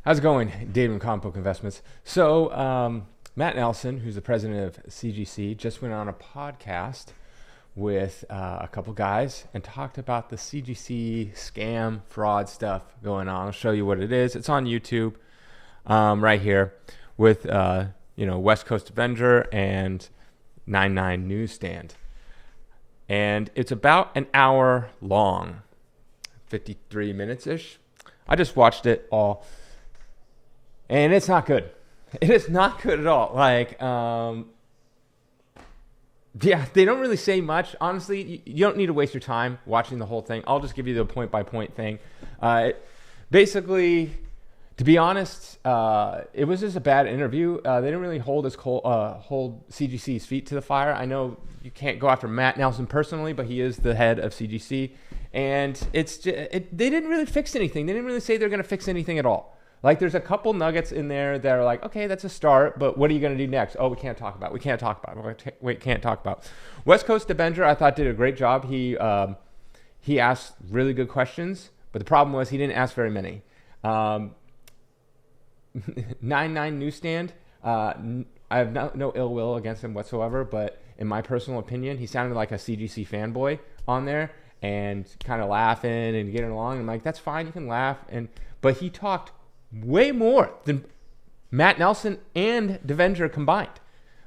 How's it going, David from Comic Book Investments? So, Matt Nelson, who's the president of CGC, just went on a podcast with a couple guys and talked about the CGC scam fraud stuff going on. I'll show you what it is. It's on YouTube right here with West Coast Avenger and 99 Newsstand. And it's about an hour long, 53 minutes-ish. I just watched it all. And it's not good. It is not good at all. They don't really say much. Honestly, you don't need to waste your time watching the whole thing. I'll just give you the point-by-point thing. Basically, to be honest, it was just a bad interview. They didn't really hold CGC's feet to the fire. I know you can't go after Matt Nelson personally, but he is the head of CGC. And they didn't really fix anything. They didn't really say they're going to fix anything at all. Like, there's a couple nuggets in there that are like, okay, that's a start, but what are you going to do next? Oh, we can't talk about it. West Coast Avenger, I thought, did a great job. He asked really good questions, but the problem was he didn't ask very many. 99 Newsstand, I have no ill will against him whatsoever, but in my personal opinion, he sounded like a CGC fanboy on there and kind of laughing and getting along. I'm like, that's fine, you can laugh. But he talked way more than Matt Nelson and Devenger combined.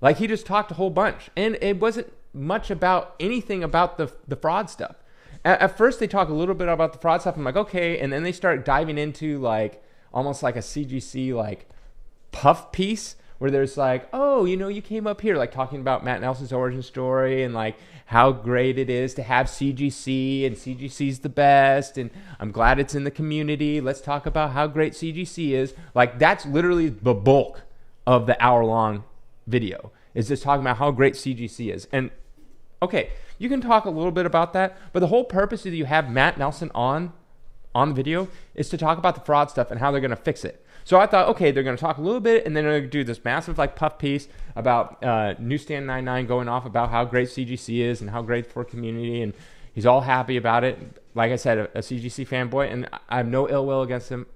Like, he just talked a whole bunch, and it wasn't much about anything about the fraud stuff. At first, they talk a little bit about the fraud stuff. I'm like, okay, and then they start diving into like almost like a CGC like puff piece where there's like, oh, you came up here, like talking about Matt Nelson's origin story and like how great it is to have CGC, and CGC's the best, and I'm glad it's in the community. Let's talk about how great CGC is. Like, that's literally the bulk of the hour-long video, is just talking about how great CGC is. And okay, you can talk a little bit about that, but the whole purpose is that you have Matt Nelson on the video is to talk about the fraud stuff and how they're going to fix it. So I thought, okay, they're going to talk a little bit, and then they're going to do this massive like puff piece about Newsstand 99 going off about how great CGC is and how great for community, and he's all happy about it. Like I said, a CGC fanboy, and I have no ill will against him,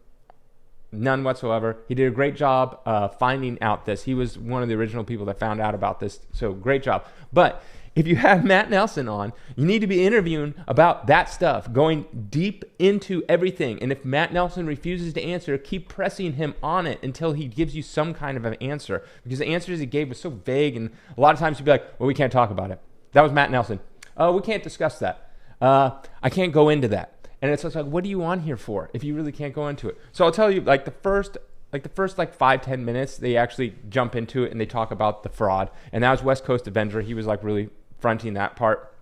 none whatsoever. He did a great job finding out this. He was one of the original people that found out about this, so great job. But if you have Matt Nelson on, you need to be interviewing about that stuff, going deep into everything. And if Matt Nelson refuses to answer, keep pressing him on it until he gives you some kind of an answer. Because the answers he gave was so vague, and a lot of times he'd be like, well, we can't talk about it. That was Matt Nelson. Oh, we can't discuss that. I can't go into that. And it's just like, what are you on here for if you really can't go into it? So I'll tell you, like the first 5-10 minutes, they actually jump into it and they talk about the fraud. And that was West Coast Avenger. He was like really fronting that part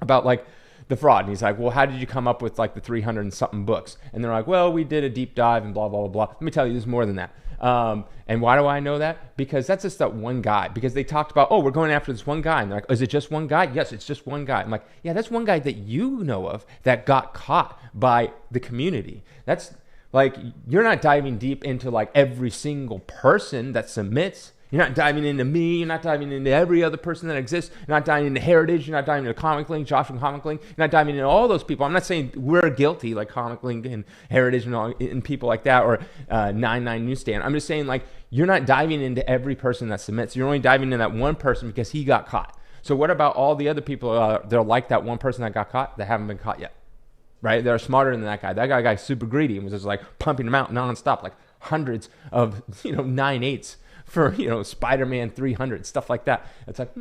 about like the fraud. And he's like, well, how did you come up with like the 300 and something books? And they're like, well, we did a deep dive and blah, blah, blah, blah. Let me tell you, there's more than that. And why do I know that? Because that's just that one guy. Because they talked about, oh, we're going after this one guy. And they're like, is it just one guy? Yes, it's just one guy. I'm like, yeah, that's one guy that you know of that got caught by the community. That's like, you're not diving deep into like every single person that submits. You're not diving into me. You're not diving into every other person that exists. You're not diving into Heritage. You're not diving into Comic Link, Josh from Comic Link. You're not diving into all those people. I'm not saying we're guilty, like Comic Link and Heritage and people like that, or 99 Newsstand. I'm just saying, like, you're not diving into every person that submits. You're only diving into that one person because he got caught. So what about all the other people that are like that one person that got caught that haven't been caught yet? Right? They're smarter than that guy. That guy got super greedy and was just like pumping them out nonstop, like hundreds of 9/8 for Spider-Man 300, stuff like that. It's like,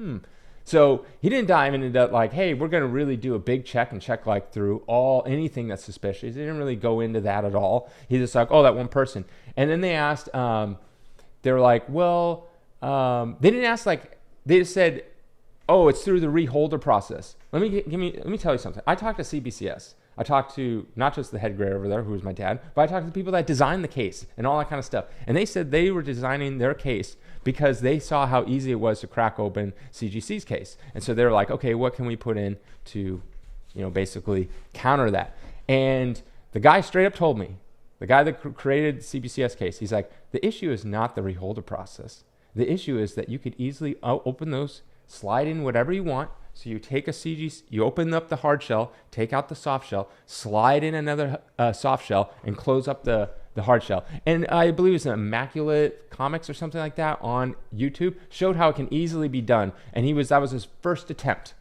So he didn't dive into that like, hey, we're going to really do a big check and check like through anything that's suspicious. He didn't really go into that at all. He's just like, oh, that one person. And then they asked, they were like, well, they didn't ask like, they just said, oh, it's through the reholder process. Let me tell you something. I talked to CBCS. I talked to not just the head grader over there, who was my dad, but I talked to the people that designed the case and all that kind of stuff. And they said they were designing their case because they saw how easy it was to crack open CGC's case. And so they were like, okay, what can we put in to, basically counter that? And the guy straight up told me, the guy that created the CBCS case, he's like, the issue is not the reholder process. The issue is that you could easily open those, slide in whatever you want. So you take a CGC, you open up the hard shell, take out the soft shell, slide in another soft shell, and close up the the hard shell. And I believe it's an Immaculate Comics or something like that on YouTube, showed how it can easily be done. And that was his first attempt.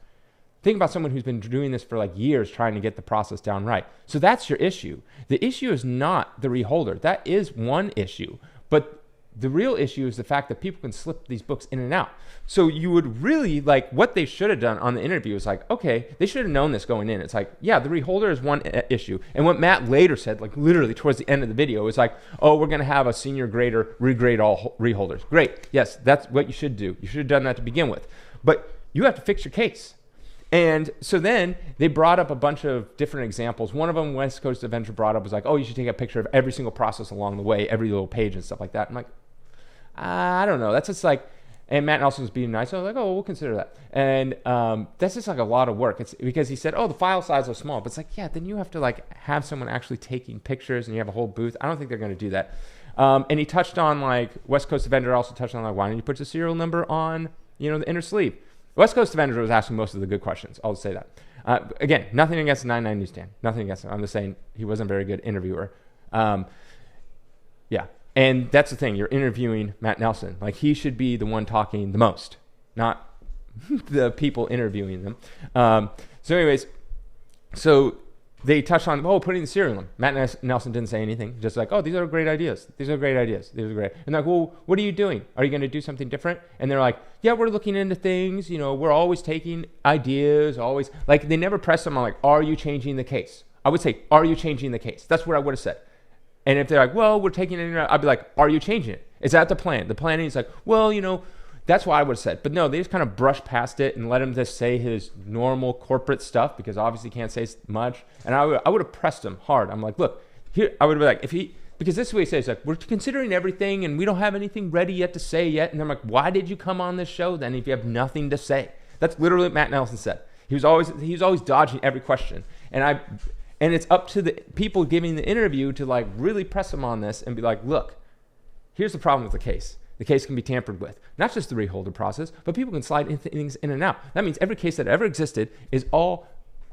Think about someone who's been doing this for like years trying to get the process down right. So that's your issue. The issue is not the reholder. That is one issue. But the real issue is the fact that people can slip these books in and out. So you would really like, what they should have done on the interview is like, okay, they should have known this going in. It's like, yeah, the reholder is one issue. And what Matt later said, like literally towards the end of the video, is like, oh, we're going to have a senior grader regrade all reholders. Great. Yes, that's what you should do. You should have done that to begin with. But you have to fix your case. And so then they brought up a bunch of different examples. One of them, West Coast Avenger brought up, was like, oh, you should take a picture of every single process along the way, every little page and stuff like that. I'm like, I don't know. That's just like, and Matt Nelson was being nice. So I was like, oh, we'll consider that. And that's just like a lot of work. It's because he said, oh, the file size is small. But it's like, yeah, then you have to like have someone actually taking pictures and you have a whole booth. I don't think they're going to do that. And he touched on like, West Coast Avenger also touched on like, why don't you put the serial number on, the inner sleeve? West Coast Avenger was asking most of the good questions. I'll say that. Again, nothing against the 99 Newsstand. Nothing against him. I'm just saying he wasn't a very good interviewer. Yeah. And that's the thing. You're interviewing Matt Nelson. Like, he should be the one talking the most, not the people interviewing them. So anyways, so they touched on, putting the serial in. Matt Nelson didn't say anything. Just like, oh, these are great ideas. These are great ideas. These are great. And they're like, well, what are you doing? Are you going to do something different? And they're like, yeah, we're looking into things. We're always taking ideas, always. Like, they never press them on like, are you changing the case? I would say, are you changing the case? That's what I would have said. And if they're like, well, we're taking it, I'd be like, are you changing it? Is that the plan? The planning is like, well, that's what I would have said. But no, they just kind of brushed past it and let him just say his normal corporate stuff, because obviously he can't say much. And I would have pressed him hard. I'm like, look, here, I would be like, because this is what he says, like, we're considering everything and we don't have anything ready yet to say yet. And I'm like, why did you come on this show then if you have nothing to say? That's literally what Matt Nelson said. He was always dodging every question. And it's up to the people giving the interview to like really press him on this and be like, look, here's the problem with the case. The case can be tampered with. Not just the reholder process, but people can slide things in and out. That means every case that ever existed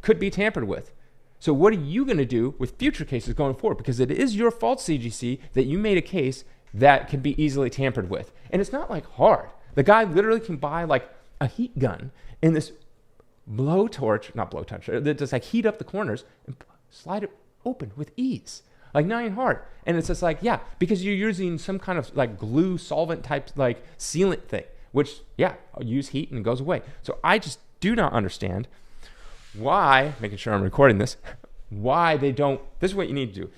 could be tampered with. So what are you going to do with future cases going forward? Because it is your fault, CGC, that you made a case that can be easily tampered with. And it's not like hard. The guy literally can buy like a heat gun in this that just like heat up the corners and slide it open with ease. Like, not even hard. And it's just like, yeah, because you're using some kind of like glue solvent type like sealant thing, which, yeah, I'll use heat and it goes away. So I just do not understand why, making sure I'm recording this, why they don't. This is what you need to do.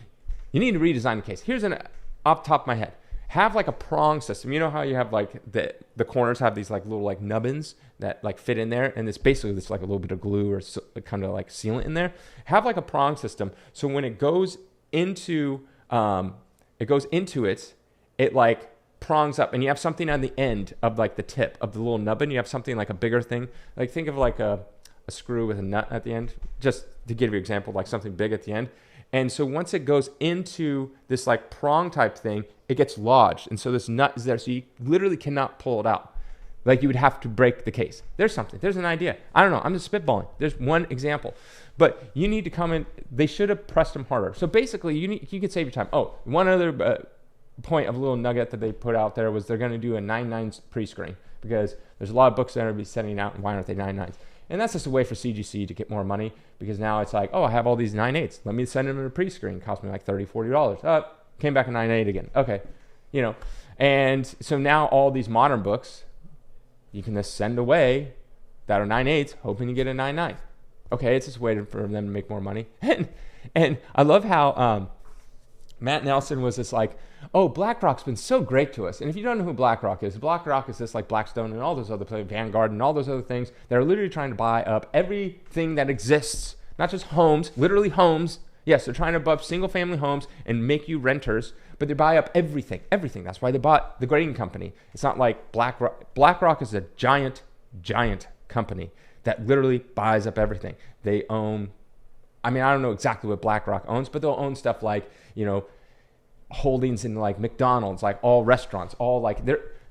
You need to redesign the case. Here's off the top of my head. Have like a prong system. You know how you have like the corners have these like little like nubbins that like fit in there, and it's basically just like a little bit of glue or kind of like sealant in there. Have like a prong system, so when it goes into it like prongs up, and you have something on the end of like the tip of the little nubbin. You have something like a bigger thing. Like, think of like a screw with a nut at the end, just to give you an example, like something big at the end. And so once it goes into this like prong type thing, it gets lodged. And so this nut is there, so you literally cannot pull it out. Like, you would have to break the case. There's an idea. I don't know. I'm just spitballing. There's one example. But you need to come in. They should have pressed them harder. So basically, you could save your time. Oh, one other point of a little nugget that they put out there was they're going to do a 9.9 pre-screen, because there's a lot of books that are going to be sending out, and why aren't they 9.9s? And that's just a way for CGC to get more money, because now it's like, oh, I have all these 9.8s. Let me send them in a pre-screen. It cost me like $30, $40. Came back a 9.8 again. Okay. And so now all these modern books, you can just send away that are 9.8s, hoping you get a 9.9. Okay, it's just waiting for them to make more money. And I love how Matt Nelson was just like, oh, BlackRock's been so great to us. And if you don't know who BlackRock is just like Blackstone and all those other places, Vanguard and all those other things that are literally trying to buy up everything that exists, not just homes, literally homes. Yes, they're trying to buy up single-family homes and make you renters, but they buy up everything. That's why they bought the grading company. It's not like BlackRock. BlackRock is a giant company that literally buys up everything. They own, I don't know exactly what BlackRock owns, but they'll own stuff like, holdings in like McDonald's, like all restaurants, all like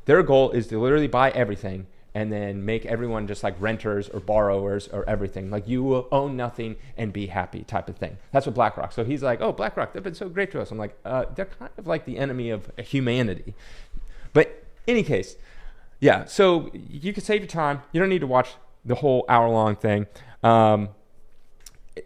their goal is to literally buy everything and then make everyone just like renters or borrowers or everything. Like you will own nothing and be happy type of thing. That's what BlackRock. So he's like, oh, BlackRock, they've been so great to us. I'm like, they're kind of like the enemy of humanity. But any case, yeah, so you can save your time. You don't need to watch the whole hour-long thing.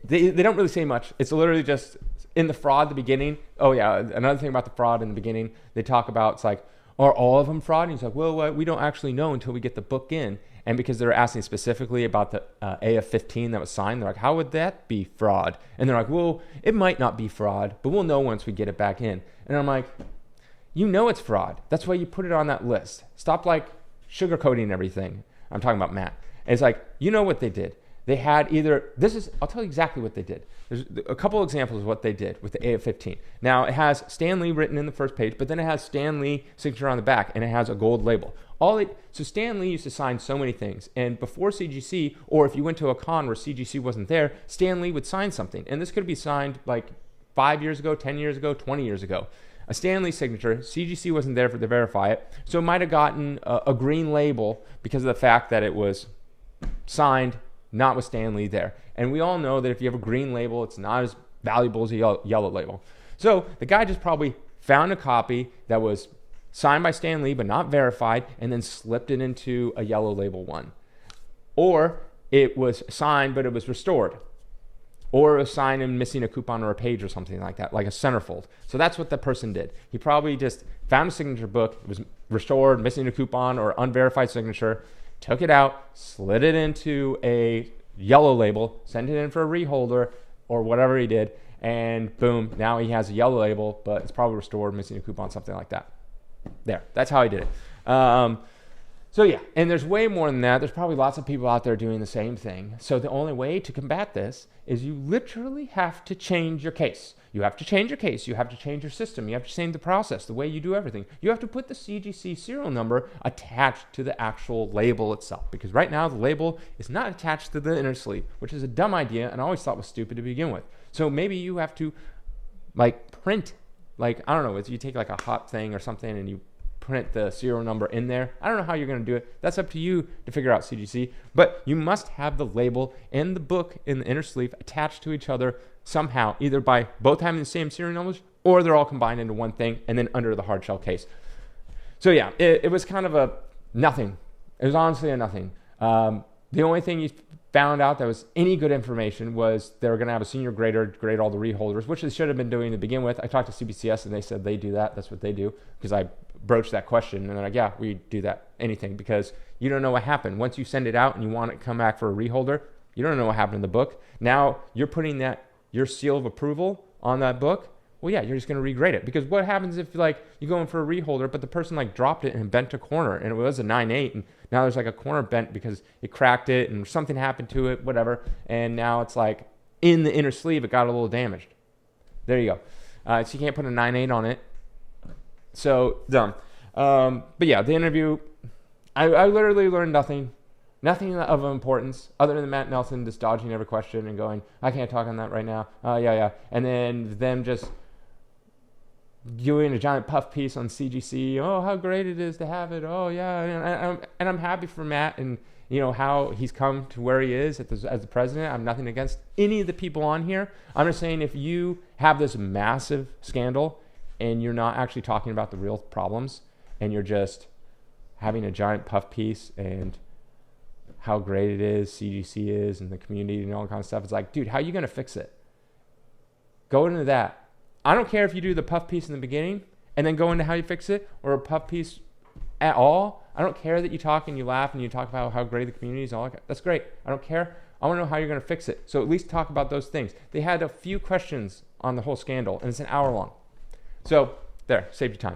They don't really say much. It's literally just in the fraud at the beginning. Oh, yeah, another thing about the fraud in the beginning, they talk about, it's like, are all of them fraud? And he's like, well, we don't actually know until we get the book in. And because they're asking specifically about the AF-15 that was signed, they're like, how would that be fraud? And they're like, well, it might not be fraud, but we'll know once we get it back in. And I'm like, you know it's fraud. That's why you put it on that list. Stop like sugarcoating everything. I'm talking about Matt. And it's like, you know what they did. They had I'll tell you exactly what they did. There's a couple examples of what they did with the AF-15. Now, it has Stan Lee written in the first page, but then it has Stan Lee signature on the back, and it has a gold label. So Stan Lee used to sign so many things, and before CGC, or if you went to a con where CGC wasn't there, Stan Lee would sign something. And this could be signed like 5 years ago, 10 years ago, 20 years ago. A Stan Lee signature, CGC wasn't there to verify it, so it might have gotten a green label because of the fact that it was signed not with Stan Lee there. And we all know that if you have a green label, it's not as valuable as a yellow label. So the guy just probably found a copy that was signed by Stan Lee but not verified and then slipped it into a yellow label one. Or it was signed but it was restored. Or it was signed and missing a coupon or a page or something like that, like a centerfold. So that's what the person did. He probably just found a signature book, it was restored, missing a coupon or unverified signature, took it out, slid it into a yellow label, sent it in for a reholder or whatever he did, and boom, now he has a yellow label, but it's probably restored, missing a coupon, something like that. There, that's how he did it. So yeah, and there's way more than that. There's probably lots of people out there doing the same thing. So the only way to combat this is you literally have to change your case. You have to change your case. You have to change your system. You have to change the process, the way you do everything. You have to put the CGC serial number attached to the actual label itself. Because right now the label is not attached to the inner sleeve, which is a dumb idea and I always thought was stupid to begin with. So maybe you have to like print, like, I don't know, you take like a hot thing or something and you print the serial number in there. I don't know how you're going to do it. That's up to you to figure out, CGC. But you must have the label and the book in the inner sleeve attached to each other somehow, either by both having the same serial numbers or they're all combined into one thing and then under the hard shell case. So yeah, it was kind of a nothing. It was honestly a nothing. The only thing you found out that was any good information was they were going to have a senior grader grade all the reholders, which they should have been doing to begin with. I talked to CBCS and they said they do that. That's what they do, because I broached that question and they're like, yeah, we do that, anything, because you don't know what happened. Once you send it out and you want it to come back for a reholder, you don't know what happened in the book. Now you're putting that, your seal of approval on that book. Well, yeah, you're just going to regrade it, because what happens if like you go in for a reholder, but the person like dropped it and bent a corner and it was a 9.8 and now there's like a corner bent because it cracked it and something happened to it, whatever. And now it's like in the inner sleeve, it got a little damaged. There you go. So you can't put a 9.8 on it. So dumb. But yeah, the interview, I literally learned nothing of importance other than Matt Nelson just dodging every question and going, I can't talk on that right now. Yeah. And then them just doing a giant puff piece on CGC. Oh, how great it is to have it. Oh yeah. And I'm happy for Matt and you know how he's come to where he is as the president. I'm nothing against any of the people on here. I'm just saying, if you have this massive scandal and you're not actually talking about the real problems and you're just having a giant puff piece and how great it is, CGC is, and the community and all that kind of stuff, it's like, dude, how are you going to fix it? Go into that. I don't care if you do the puff piece in the beginning and then go into how you fix it, or a puff piece at all. I don't care that you talk and you laugh and you talk about how great the community is. All that. That's great. I don't care. I want to know how you're going to fix it. So at least talk about those things. They had a few questions on the whole scandal, and it's an hour long. So there, saved you time.